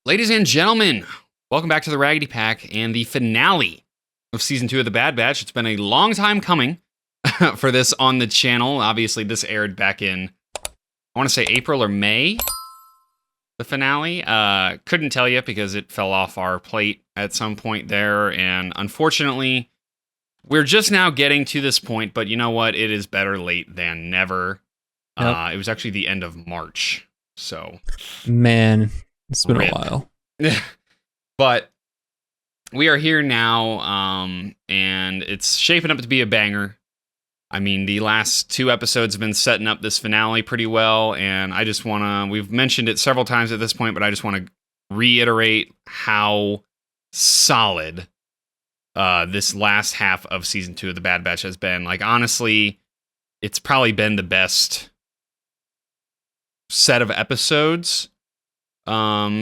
Ladies and gentlemen, welcome back to the Raggedy Pack and the finale of Season 2 of The Bad Batch. It's been a long time coming for this on the channel. Obviously, this aired back in, I want to say April or May, the finale. Couldn't tell you because it fell off our plate at some point there, and unfortunately, we're just now getting to this point, but you know what? It is better late than never. It was actually the end of March, so... Man... It's been Rip. a while. But we are here now, and it's shaping up to be a banger. I mean, the last 2 episodes have been setting up this finale pretty well, and I just want to... We've mentioned it several times at this point, but I just want to reiterate how solid this last half of Season 2 of The Bad Batch has been. Like, honestly, it's probably been the best set of episodes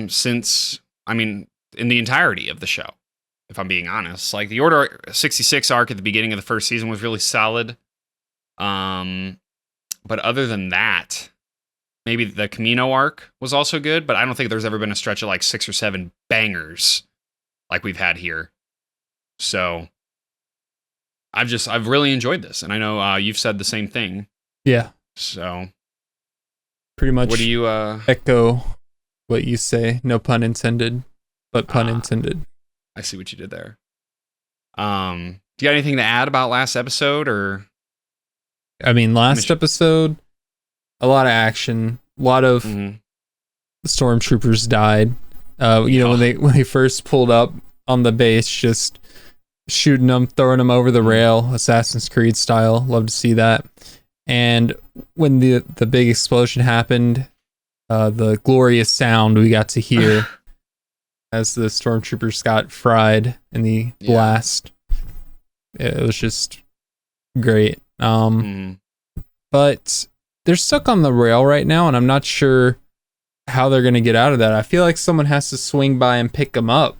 since, I mean, in the entirety of the show, if I'm being honest. Like, the Order 66 arc at the beginning of the first season was really solid. But other than that, maybe the Camino arc was also good, but I don't think there's ever been a stretch of like 6 or 7 bangers like we've had here. So I've really enjoyed this, and I know you've said the same thing. Yeah. So pretty much what do you echo what you say, no pun intended, but pun intended. I see what you did there. Do you got anything to add about last episode, or? I mean, last episode, a lot of action, a lot of stormtroopers died. When they first pulled up on the base, just shooting them, throwing them over the rail, Assassin's Creed style. Love to see that. And when the big explosion happened, the glorious sound we got to hear as the stormtroopers got fried in the blast. It was just great. But they're stuck on the rail right now, and I'm not sure how they're going to get out of that. I feel like someone has to swing by and pick them up.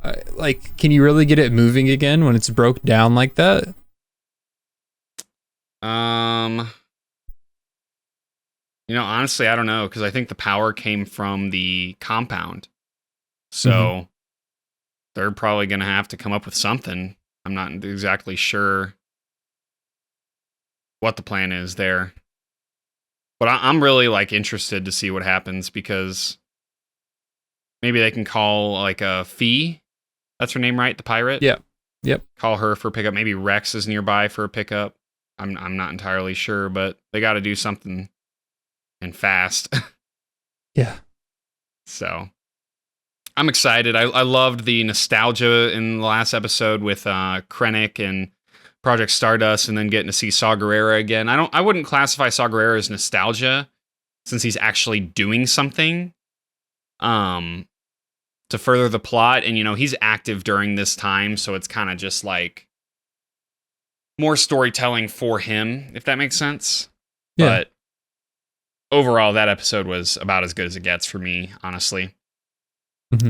Can you really get it moving again when it's broke down like that? Honestly, I don't know, because I think the power came from the compound. So they're probably going to have to come up with something. I'm not exactly sure what the plan is there. But I'm really interested to see what happens, because maybe they can call a Fee. That's her name, right? The pirate? Yeah. Yep. Call her for pickup. Maybe Rex is nearby for a pickup. I'm not entirely sure, but they got to do something. And fast. Yeah. So I'm excited. I loved the nostalgia in the last episode with Krennic and Project Stardust, and then getting to see Saw Gerrera again. I wouldn't classify Saw Gerrera as nostalgia, since he's actually doing something to further the plot. And he's active during this time, so it's kind of just like more storytelling for him, if that makes sense. Yeah. But overall, that episode was about as good as it gets for me, honestly.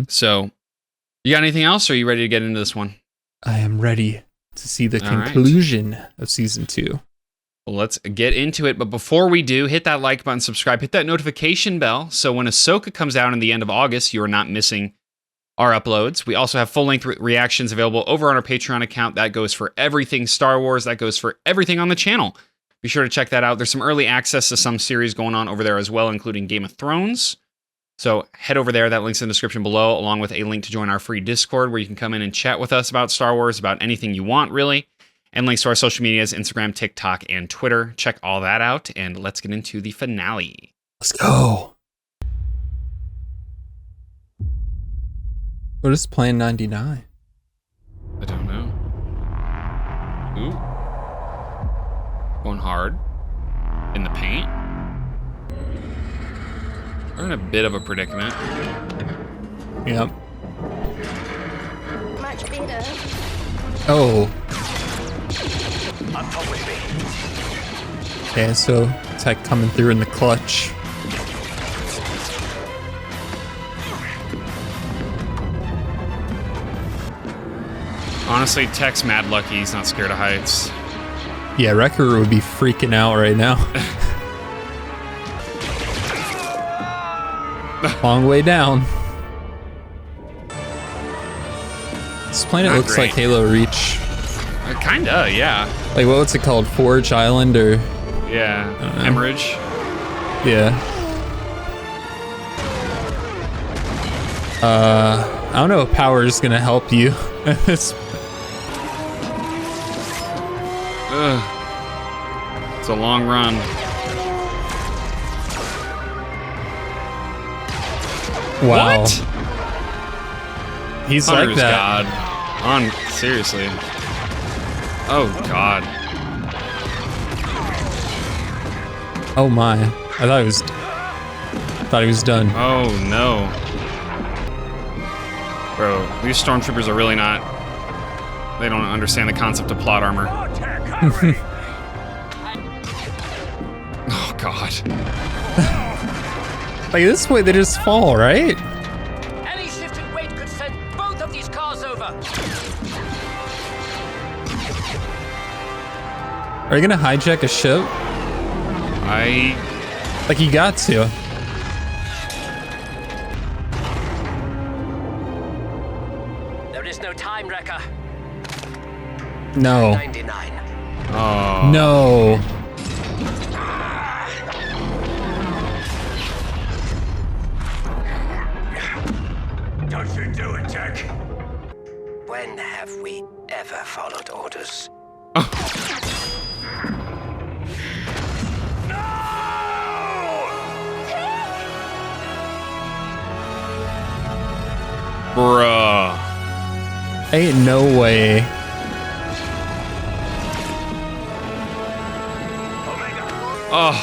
So, you got anything else, or are you ready to get into this one? I am ready to see the conclusion of Season 2. Well, let's get into it. But before we do, hit that like button, subscribe, hit that notification bell, so when Ahsoka comes out in the end of August, you are not missing our uploads. We also have full-length reactions available over on our Patreon account. That goes for everything Star Wars. That goes for everything on the channel. Be sure to check that out. There's some early access to some series going on over there as well, including Game of Thrones. So head over there. That link's in the description below, along with a link to join our free Discord, where you can come in and chat with us about Star Wars, about anything you want, really. And links to our social medias, Instagram, TikTok, and Twitter. Check all that out, and let's get into the finale. Let's go. What is Plan 99? I don't know. Ooh. Going hard in the paint. We're in a bit of a predicament. Yep. Much better. Oh. Yeah, so Tech coming through in the clutch. Honestly, Tech's mad lucky he's not scared of heights. Yeah, Wrecker would be freaking out right now. Long way down. This planet Not looks great. like Halo Reach. Kinda, yeah. Like, what's it called? Forge Island or... Yeah. I don't know. Hemorrhage. Yeah. I don't know if power is gonna help you. It's- Ugh. It's a long run. wow. What? He's Hunter's like that. God. Seriously. Oh, God. Oh my. I thought he was done. Oh, no. Bro, these stormtroopers are really not... They don't understand the concept of plot armor. Oh, God. Like, this way they just fall, right? Any shift in weight could send both of these cars over. Are you gonna hijack a ship? Like, you got to. There is no time, Wrecker. No. 99. Oh. No. Don't you do it, Jack. When have we ever followed orders? Bruh. Ain't no way. Oh.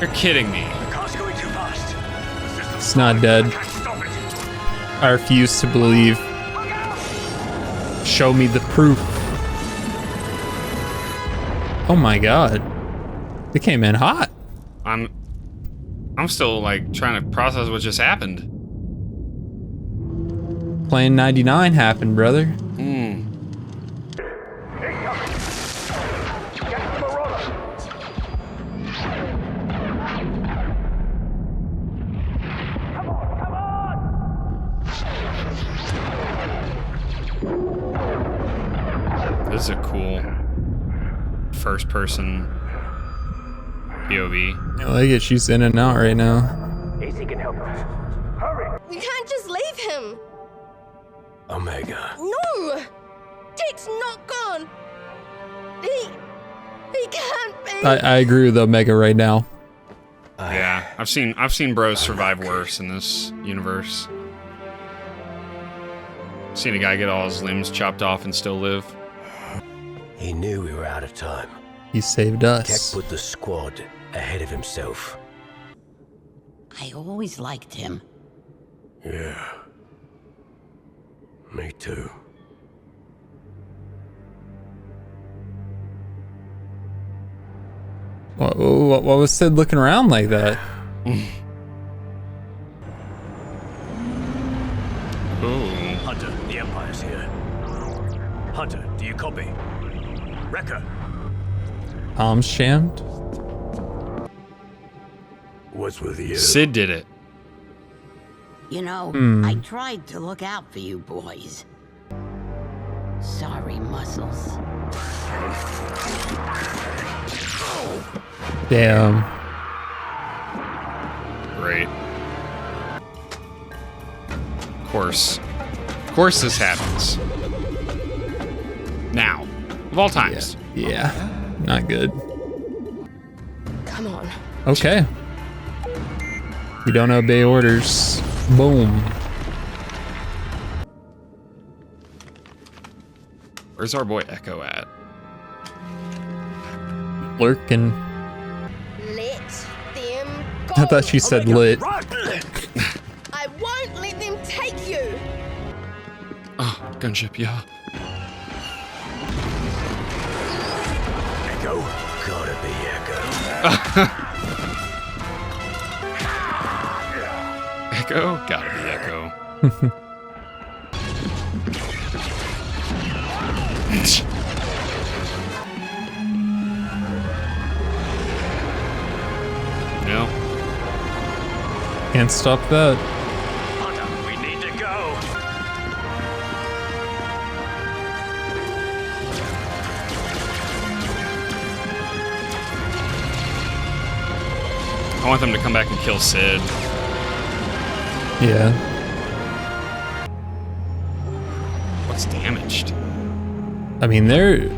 You're kidding me. The car's going too fast. It's not dead. Stop it. I refuse to believe. Show me the proof. Oh my god. It came in hot. I'm still, like, trying to process what just happened. Plane 99 happened, brother. Hmm. This is a cool first-person POV. I like it. She's in and out right now. AC can help us. Hurry! We can't just leave him. Omega. No! Dick's not gone. He can't be. I agree with Omega right now. Yeah, I've seen bros survive worse in this universe. Seen a guy get all his limbs chopped off and still live. He knew we were out of time. He saved Tech us. put the squad ahead of himself. I always liked him. Yeah. Me too. What was Sid looking around like that? Ooh. Hunter, the Empire's here. Hunter, do you copy? Wrecker, Palms jammed? what's with you? Sid did it. You know, I tried to look out for you boys. Sorry, Muscles. Damn. Great. Of course this happens. Now. Of all times. Yeah. Not good. Come on. Okay. You don't obey orders. Boom. Where's our boy Echo at? Lurking. Let them go. I thought she said lit. I won't let them take you. Oh, gunship, yeah. Echo? Gotta be Echo. Echo? Gotta be Echo. No. Can't stop that. Hunter, we need to go. I want them to come back and kill Sid. Yeah. What's damaged? I mean, their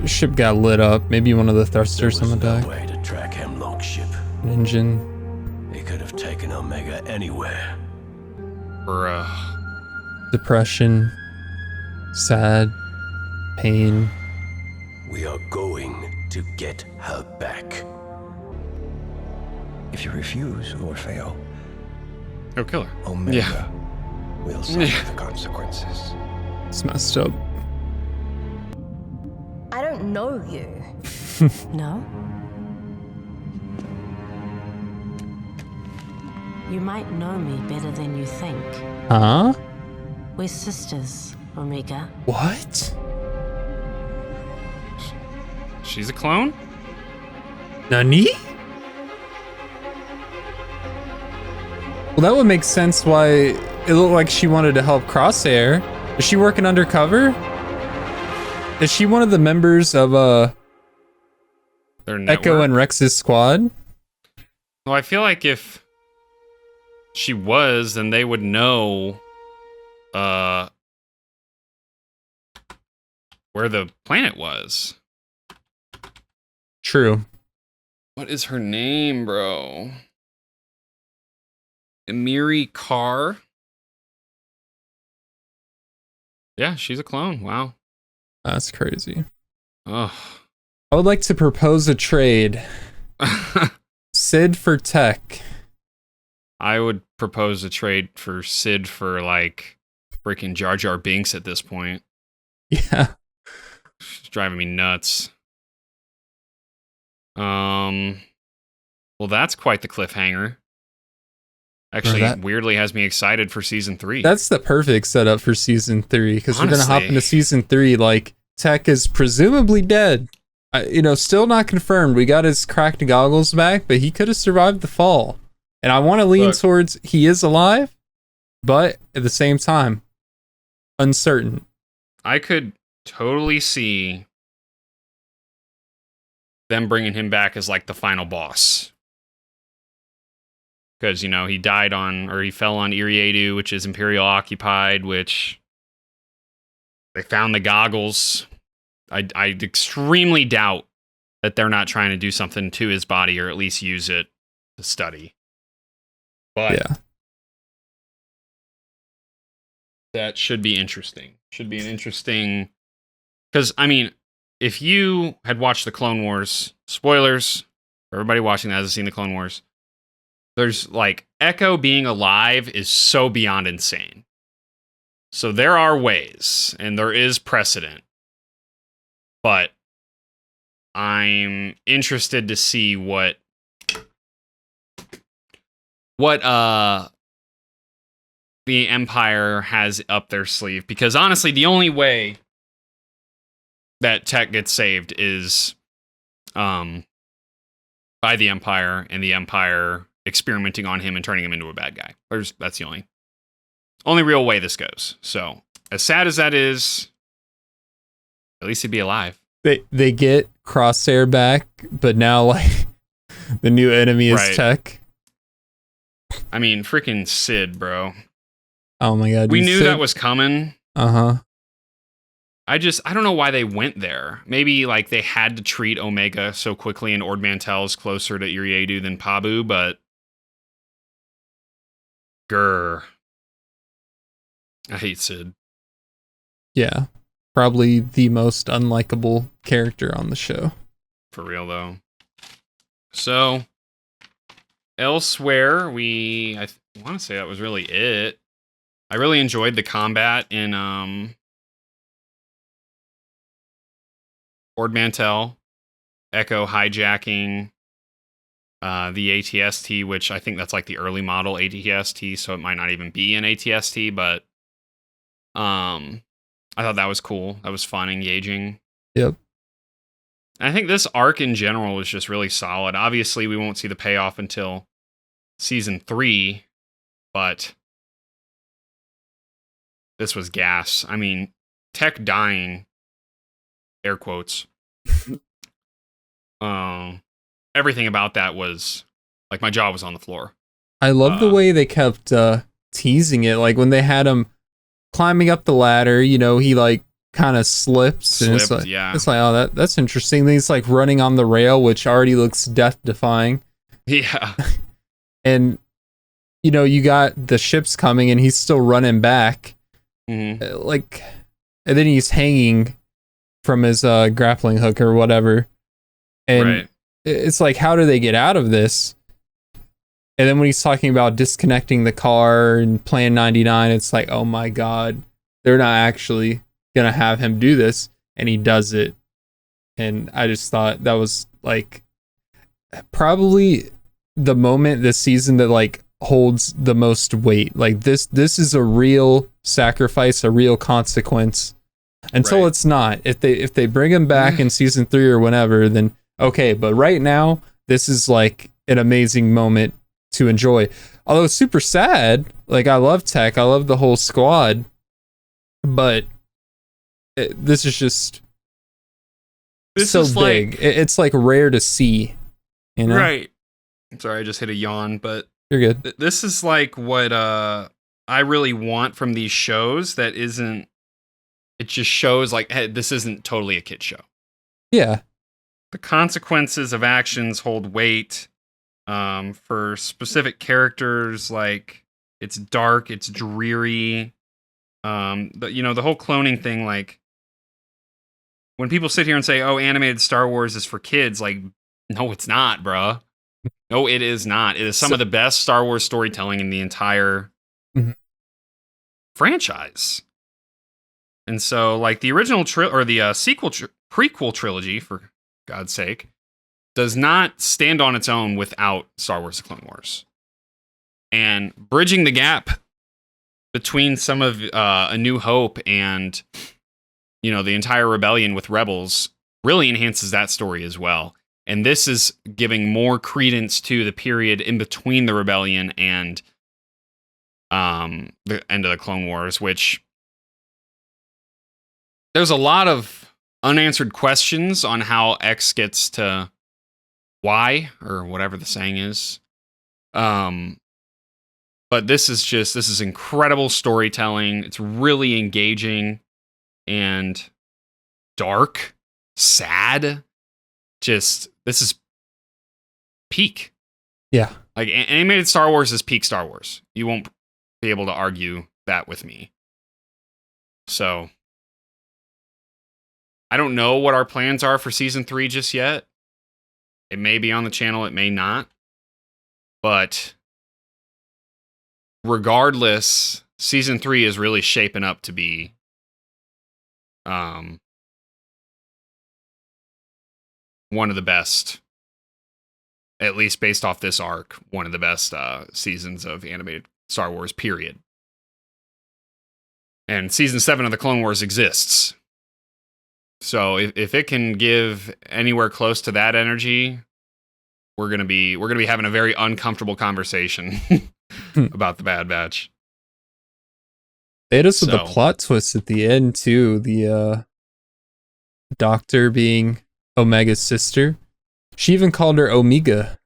ship got lit up. Maybe one of the thrusters on the There was deck. no way to track Hemlock's ship. An engine. He could have taken Omega anywhere. Bruh. Depression. Sad. Pain. We are going to get her back. If you refuse or fail, Oh, kill her. Omega Yeah. will suffer the consequences. It's messed up. I don't know you. No? You might know me better than you think. Huh? We're sisters, Omega. What? She's a clone? Nani? Well, that would make sense why it looked like she wanted to help Crosshair. Is she working undercover? Is she one of the members of Their Echo network? and Rex's squad? Well, I feel like if she was, then they would know where the planet was. True. What is her name, bro? Emiri Carr? Yeah, she's a clone. Wow. That's crazy. Ugh. I would like to propose a trade. Sid for Tech. I would propose a trade for Sid for like freaking Jar Jar Binks at this point. Yeah. It's driving me nuts. Well, that's quite the cliffhanger. Actually, that- weirdly has me excited for season 3. That's the perfect setup for season 3 because we're gonna hop Honestly. into season 3 like Tech is presumably dead. Still not confirmed. We got his cracked goggles back, but he could have survived the fall. And I want to lean Look. towards he is alive, but at the same time, uncertain. I could totally see them bringing him back as like the final boss. Because, he died on, or he fell on Iriadu, which is Imperial occupied, which they found the goggles. I extremely doubt that they're not trying to do something to his body, or at least use it to study. But Yeah. that should be interesting. Should be an interesting... Because, if you had watched the Clone Wars, spoilers for everybody watching that hasn't seen the Clone Wars, there's like Echo being alive is so beyond insane. So there are ways, and there is precedent. But I'm interested to see what the Empire has up their sleeve. Because honestly, the only way that Tech gets saved is by the Empire, and the Empire experimenting on him and turning him into a bad guy. That's the only real way this goes. So, as sad as that is, at least he'd be alive. They get Crosshair back, but now like the new enemy is Right. Tech. Freaking Sid, bro. Oh my god. We knew that was coming. Uh-huh. I don't know why they went there. Maybe like they had to treat Omega so quickly, and Ord Mantell's closer to Iriadu than Pabu, but grr. I hate Sid. Yeah. Probably the most unlikable character on the show. For real, though. So, elsewhere, I want to say that was really it. I really enjoyed the combat in Ord Mantell, Echo hijacking the ATST, which I think that's like the early model ATST, so it might not even be an ATST, but I thought that was cool. That was fun, engaging. Yep. I think this arc in general was just really solid. Obviously, we won't see the payoff until season 3, but this was gas. Tech dying, air quotes. Everything about that was Like my jaw was on the floor. I love the way they kept teasing it. Like when they had him climbing up the ladder, you know, he like kind of slips, and it's like, yeah. it's like, oh, that's interesting. Then he's like running on the rail, which already looks death defying. Yeah. And you know, you got the ships coming, and he's still running back, like, and then he's hanging from his grappling hook or whatever. And it's like, how do they get out of this? And then when he's talking about disconnecting the car and Plan 99, it's like, oh my God, they're not actually going to have him do this. And he does it. And I just thought that was like probably the moment this season that like holds the most weight. Like this is a real sacrifice, a real consequence. Until it's not. If they bring him back in season 3 or whenever, then okay. But right now, this is like an amazing moment to enjoy. Although it's super sad. Like I love Tech, I love the whole squad, but this is just so big. Like, it's like rare to see, you know? Right. Sorry, I just hit a yawn, but you're good. This is like what I really want from these shows. That isn't. It just shows like, hey, this isn't totally a kid show. Yeah. The consequences of actions hold weight. For specific characters, like it's dark, it's dreary. The whole cloning thing, like when people sit here and say, "Oh, animated Star Wars is for kids," like, no, it's not, bruh. No, it is not. It is some of the best Star Wars storytelling in the entire franchise. And so, like the original prequel trilogy, for God's sake, does not stand on its own without Star Wars: The Clone Wars. And bridging the gap between some of A New Hope and, you know, the entire rebellion with Rebels really enhances that story as well. And this is giving more credence to the period in between the rebellion and the end of the Clone Wars, which there's a lot of unanswered questions on how X gets to Y, or whatever the saying is. But this is incredible storytelling. It's really engaging and dark, sad. This is peak. Yeah. Like animated Star Wars is peak Star Wars. You won't be able to argue that with me. So I don't know what our plans are for season 3 just yet. It may be on the channel, it may not. But regardless, season 3 is really shaping up to be one of the best, at least based off this arc, one of the best seasons of animated Star Wars, period. And season 7 of the Clone Wars exists. So if it can give anywhere close to that energy, we're gonna be having a very uncomfortable conversation about the Bad Batch. They had us with the plot twist at the end too. The doctor being Omega's sister. She even called her Omega.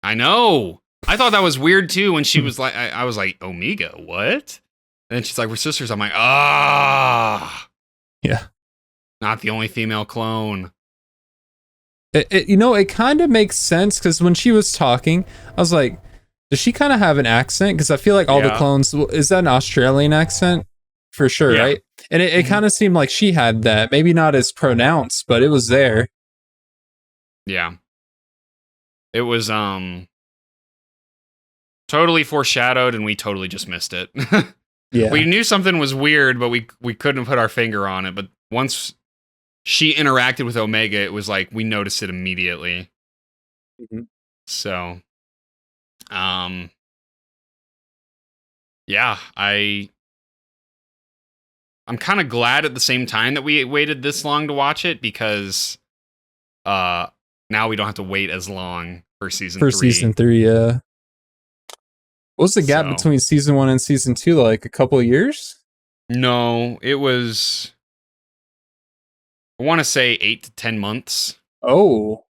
I know. I thought that was weird too when she was like, I was like, Omega, what? And then she's like, we're sisters. I'm like, ah. Yeah. Not the only female clone. It kind of makes sense because when she was talking, I was like, does she kind of have an accent? Because I feel like all the clones, is that an Australian accent? For sure, right? And it kind of seemed like she had that. Maybe not as pronounced, but it was there. Yeah. It was totally foreshadowed and we totally just missed it. Yeah. We knew something was weird, but we couldn't put our finger on it. But once she interacted with Omega, it was like we noticed it immediately. So, yeah, I'm kind of glad at the same time that we waited this long to watch it, because now we don't have to wait as long for season 3. For season 3, yeah. What was the gap between season 1 and season 2? Like a couple of years? No, it was, I want to say 8 to 10 months. Oh.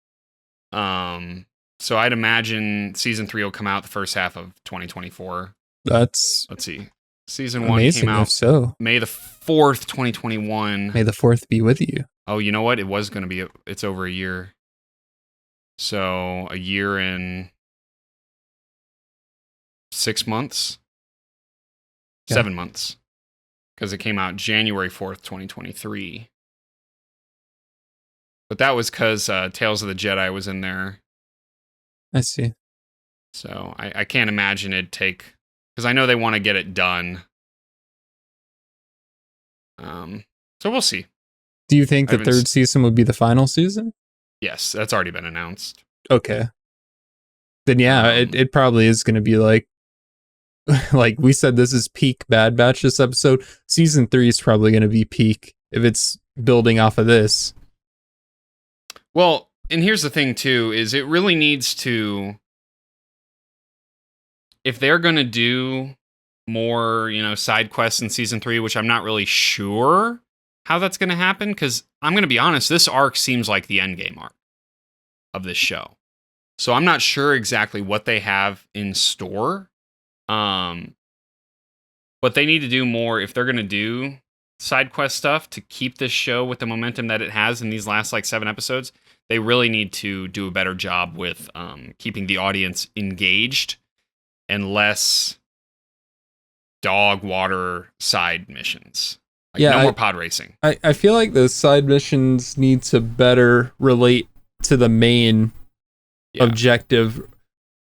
So I'd imagine season 3 will come out the first half of 2024. Let's see. Season 1 amazing, came out if so. May the 4th, 2021. May the 4th be with you. Oh, you know what? It was going to be, it's over a year. So a year and 6 months? Yeah. 7 months. Because it came out January 4th, 2023. But that was because Tales of the Jedi was in there. I see. So I can't imagine it'd take... Because I know they want to get it done. So we'll see. Do you think the third season would be the final season? Yes, that's already been announced. Okay. Then yeah, it probably is going to be like we said, this is peak Bad Batch this episode. Season 3 is probably going to be peak if it's building off of this. Well, and here's the thing too, is it really needs to, if they're going to do more, side quests in season 3, which I'm not really sure how that's going to happen, because I'm going to be honest, this arc seems like the endgame arc of this show. So I'm not sure exactly what they have in store. But they need to do more if they're going to do side quest stuff to keep this show with the momentum that it has in these last 7 episodes. They really need to do a better job with keeping the audience engaged and less dog water side missions. No more pod racing. I feel like the side missions need to better relate to the main objective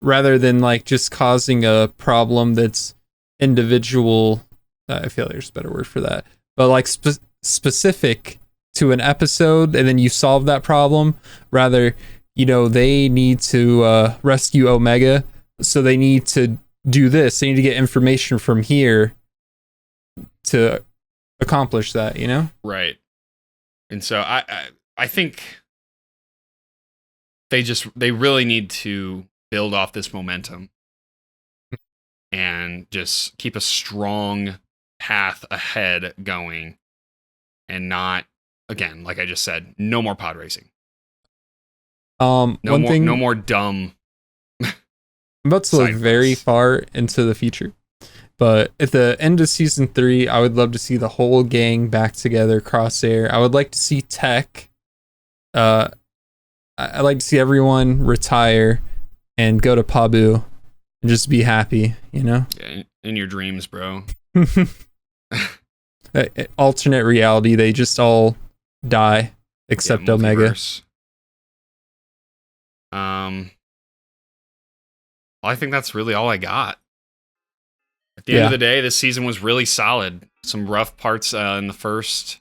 rather than just causing a problem that's individual. I feel like there's a better word for that, but specific to an episode, and then you solve that problem. Rather, they need to rescue Omega, so they need to do this. They need to get information from here to accomplish that, Right. And so I think they really need to build off this momentum and just keep a strong path ahead going, and not, again, like I just said, no more pod racing. No more dumb. I'm about to look very far into the future, but at the end of season 3, I would love to see the whole gang back together. Crosshair. I would like to see Tech. I'd like to see everyone retire and go to Pabu and just be happy, Yeah, in your dreams, bro. Alternate reality, they just all die except Omega. Well, I think that's really all I got. At the end of the day, this season was really solid. Some rough parts in the first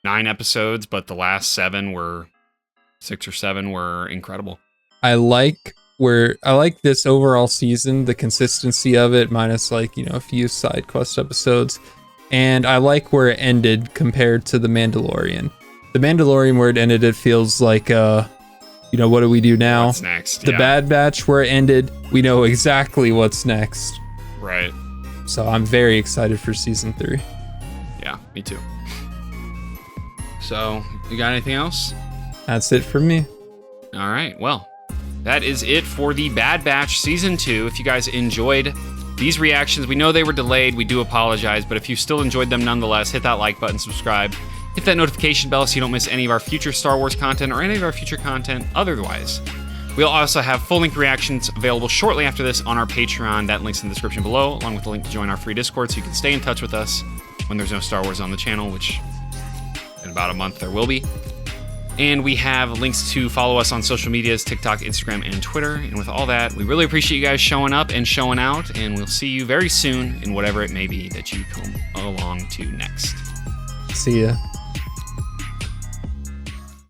9 episodes, but the last 6 or 7 were incredible. I like this overall season, the consistency of it, minus a few side quest episodes. And I like where it ended compared to The Mandalorian. The Mandalorian, where it ended, it feels like, what do we do now? What's next? The Bad Batch, where it ended, we know exactly what's next. Right. So I'm very excited for season 3. Yeah, me too. So, you got anything else? That's it for me. All right, well, that is it for the Bad Batch Season 2. If you guys enjoyed these reactions, we know they were delayed, we do apologize, but if you still enjoyed them nonetheless, hit that like button, subscribe, hit that notification bell so you don't miss any of our future Star Wars content or any of our future content otherwise. We'll also have full-length reactions available shortly after this on our Patreon. That link's in the description below, along with the link to join our free Discord so you can stay in touch with us when there's no Star Wars on the channel, which in about a month there will be. And we have links to follow us on social medias, TikTok, Instagram, and Twitter. And with all that, we really appreciate you guys showing up and showing out, and we'll see you very soon in whatever it may be that you come along to next. See ya.